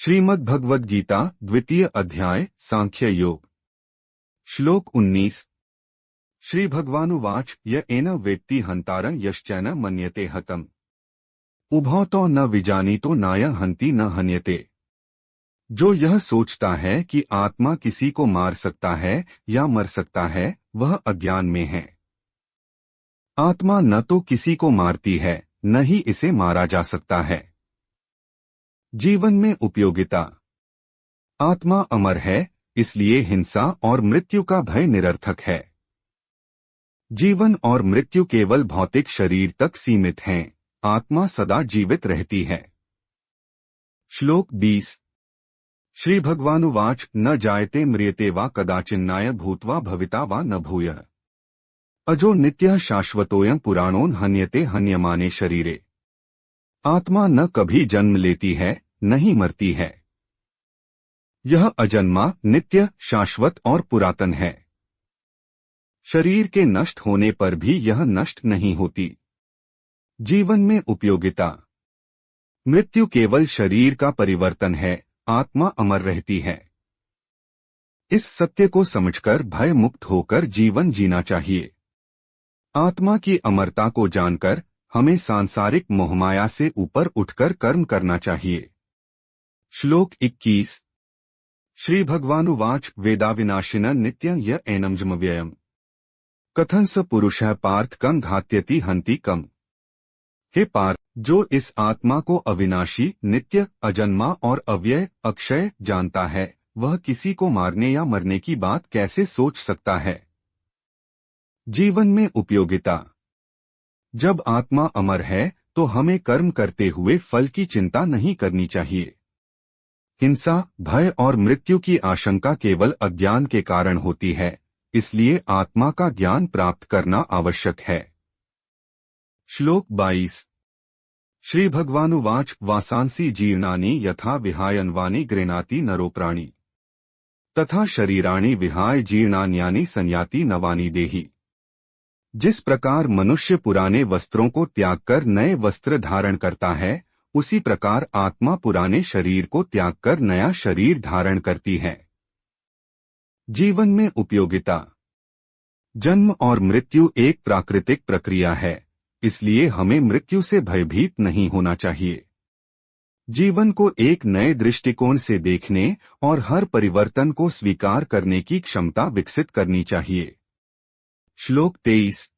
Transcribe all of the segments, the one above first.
श्रीमद् भगवद गीता द्वितीय अध्याय सांख्य योग। श्लोक 19। श्री भगवानुवाच य एन वेत्ति हंतारं यश्चैन मन्यते हतम् उभौ तो न विजानीतो नाय हंति न हन्यते। जो यह सोचता है कि आत्मा किसी को मार सकता है या मर सकता है वह अज्ञान में है। आत्मा न तो किसी को मारती है न ही इसे मारा जा सकता है। जीवन में उपयोगिता। आत्मा अमर है, इसलिए हिंसा और मृत्यु का भय निरर्थक है। जीवन और मृत्यु केवल भौतिक शरीर तक सीमित हैं, आत्मा सदा जीवित रहती है। श्लोक 20। श्री भगवानुवाच न जायते म्रियते वा कदाचिन्नाय भूत्वा भविता वा न भूयः अजो नित्यः शाश्वतोऽयं पुराणो हन्यते हन्यमाने शरीरे। आत्मा न कभी जन्म लेती है न ही मरती है। यह अजन्मा, नित्य, शाश्वत और पुरातन है। शरीर के नष्ट होने पर भी यह नष्ट नहीं होती। जीवन में उपयोगिता। मृत्यु केवल शरीर का परिवर्तन है, आत्मा अमर रहती है। इस सत्य को समझकर भय मुक्त होकर जीवन जीना चाहिए। आत्मा की अमरता को जानकर हमें सांसारिक मोहमाया से ऊपर उठकर कर्म करना चाहिए। श्लोक 21। श्री भगवानुवाच वेदाविनाशिन नित्यं य एनम् व्ययम् कथं स पुरुषः पार्थ कं घात्यति हन्ति कम्। हे पार्थ, जो इस आत्मा को अविनाशी, नित्य, अजन्मा और अव्यय, अक्षय जानता है वह किसी को मारने या मरने की बात कैसे सोच सकता है। जीवन में उपयोगिता। जब आत्मा अमर है तो हमें कर्म करते हुए फल की चिंता नहीं करनी चाहिए। हिंसा, भय और मृत्यु की आशंका केवल अज्ञान के कारण होती है, इसलिए आत्मा का ज्ञान प्राप्त करना आवश्यक है। श्लोक 22। श्री भगवानुवाच वासांसि जीर्णानि यथा विहायन्वानि गृह्णाति नरो प्राणी तथा शरीराणि विहाय जीर्णान्यानि संयाति नवानि देहि। जिस प्रकार मनुष्य पुराने वस्त्रों को त्याग कर नए वस्त्र धारण करता है, उसी प्रकार आत्मा पुराने शरीर को त्याग कर नया शरीर धारण करती है। जीवन में उपयोगिता। जन्म और मृत्यु एक प्राकृतिक प्रक्रिया है, इसलिए हमें मृत्यु से भयभीत नहीं होना चाहिए। जीवन को एक नए दृष्टिकोण से देखने और हर परिवर्तन को स्वीकार करने की क्षमता विकसित करनी चाहिए। श्लोक 23।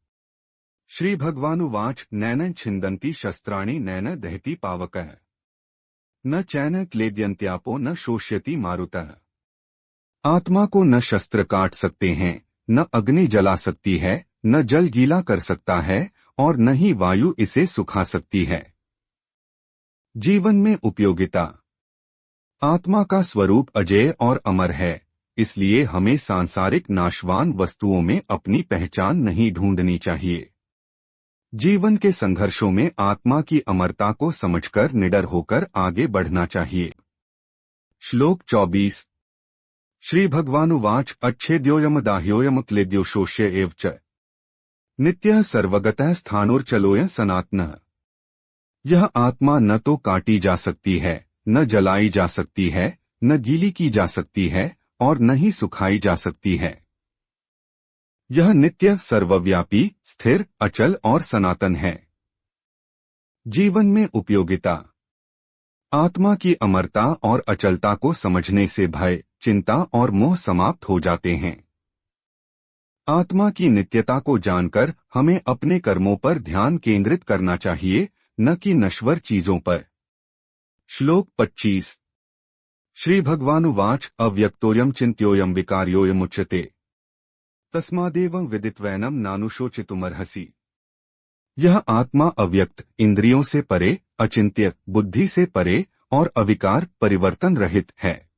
श्री भगवानुवाच नैनं छिन्दन्ति शस्त्राणि नैन दहति पावकः न चैन क्लेद्यन्त्यापो न शोष्यति मारुतः। आत्मा को न शस्त्र काट सकते हैं, न अग्नि जला सकती है, न जल गीला कर सकता है और न ही वायु इसे सुखा सकती है। जीवन में उपयोगिता। आत्मा का स्वरूप अजेय और अमर है, इसलिए हमें सांसारिक नाशवान वस्तुओं में अपनी पहचान नहीं ढूंढनी चाहिए। जीवन के संघर्षों में आत्मा की अमरता को समझकर निडर होकर आगे बढ़ना चाहिए। श्लोक 24। श्री भगवानुवाच अच्छेद्योयम दाह्योयम क्लेद्यो शोष्य एव च नित्यः सर्वगतः स्थाणुर्चलोयं सनातनः। यह आत्मा न तो काटी जा सकती है, न जलाई जा सकती है, न गीली की जा सकती है और न ही सुखाई जा सकती है। यह नित्य, सर्वव्यापी, स्थिर, अचल और सनातन है। जीवन में उपयोगिता। आत्मा की अमरता और अचलता को समझने से भय, चिंता और मोह समाप्त हो जाते हैं। आत्मा की नित्यता को जानकर हमें अपने कर्मों पर ध्यान केंद्रित करना चाहिए, न कि नश्वर चीजों पर। श्लोक 25। श्री भगवानुवाच अव्यक्तोऽयं चिन्त्योऽयं विकार्योऽयमुच्यते तस्मादेवं विदित्वैनं नानुशोचितुमर्हसि। यह आत्मा अव्यक्त, इंद्रियों से परे, अचिंत्य, बुद्धि से परे और अविकार, परिवर्तन रहित है,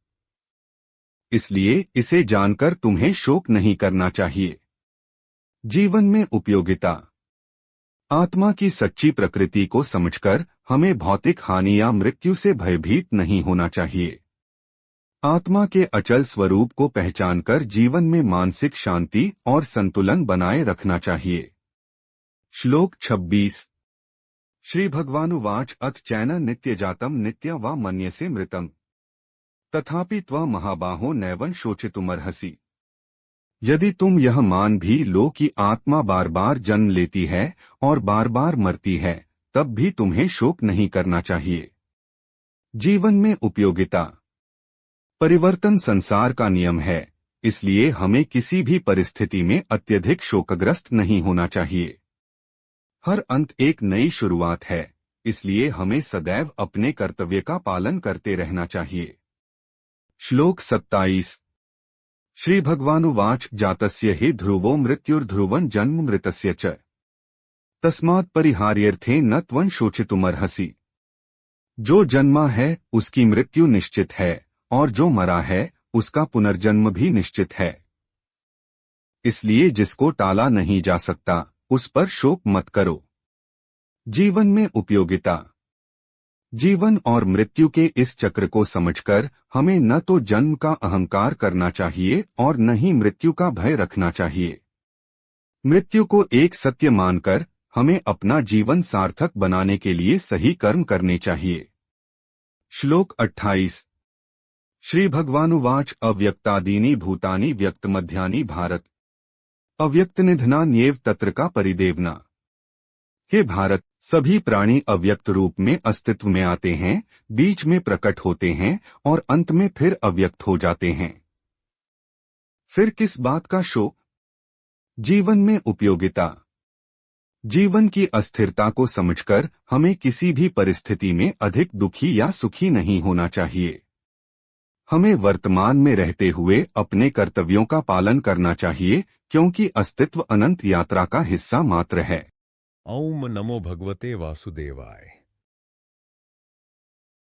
इसलिए इसे जानकर तुम्हें शोक नहीं करना चाहिए। जीवन में उपयोगिता। आत्मा की सच्ची प्रकृति को समझकर हमें भौतिक हानि या मृत्यु से भयभीत नहीं होना चाहिए। आत्मा के अचल स्वरूप को पहचानकर जीवन में मानसिक शांति और संतुलन बनाए रखना चाहिए। श्लोक 26। श्री भगवानुवाच अथ चैन नित्य जातम नित्य वा मन्यसे मृतम तथापि त्वं महाबाहो नैवं शोचितुमर्हसि। यदि तुम यह मान भी लो कि आत्मा बार बार जन्म लेती है और बार बार मरती है, तब भी तुम्हें शोक नहीं करना चाहिए। जीवन में उपयोगिता। परिवर्तन संसार का नियम है, इसलिए हमें किसी भी परिस्थिति में अत्यधिक शोकग्रस्त नहीं होना चाहिए। हर अंत एक नई शुरुआत है, इसलिए हमें सदैव अपने कर्तव्य का पालन करते रहना चाहिए। श्लोक 27। श्री भगवानुवाच जातस्य हि ध्रुवो मृत्युर्ध्रुवं जन्म मृतस्य च तस्मात् परिहार्यर्थे न त्वं शोचितुमर्हसि। जो जन्मा है उसकी मृत्यु निश्चित है, और जो मरा है उसका पुनर्जन्म भी निश्चित है। इसलिए जिसको टाला नहीं जा सकता उस पर शोक मत करो। जीवन में उपयोगिता। जीवन और मृत्यु के इस चक्र को समझकर हमें न तो जन्म का अहंकार करना चाहिए और न ही मृत्यु का भय रखना चाहिए। मृत्यु को एक सत्य मानकर हमें अपना जीवन सार्थक बनाने के लिए सही कर्म करने चाहिए। श्लोक 28। श्री भगवानुवाच अव्यक्तादीनि भूतानि व्यक्तमध्यानि भारत अव्यक्तनिधनान्येव तत्र का परिदेवना। हे भारत, सभी प्राणी अव्यक्त रूप में अस्तित्व में आते हैं, बीच में प्रकट होते हैं और अंत में फिर अव्यक्त हो जाते हैं। फिर किस बात का शोक? जीवन में उपयोगिता। जीवन की अस्थिरता को समझकर हमें किसी भी परिस्थिति में अधिक दुखी या सुखी नहीं होना चाहिए। हमें वर्तमान में रहते हुए अपने कर्तव्यों का पालन करना चाहिए, क्योंकि अस्तित्व अनंत यात्रा का हिस्सा मात्र है। ओम नमो भगवते वासुदेवाय।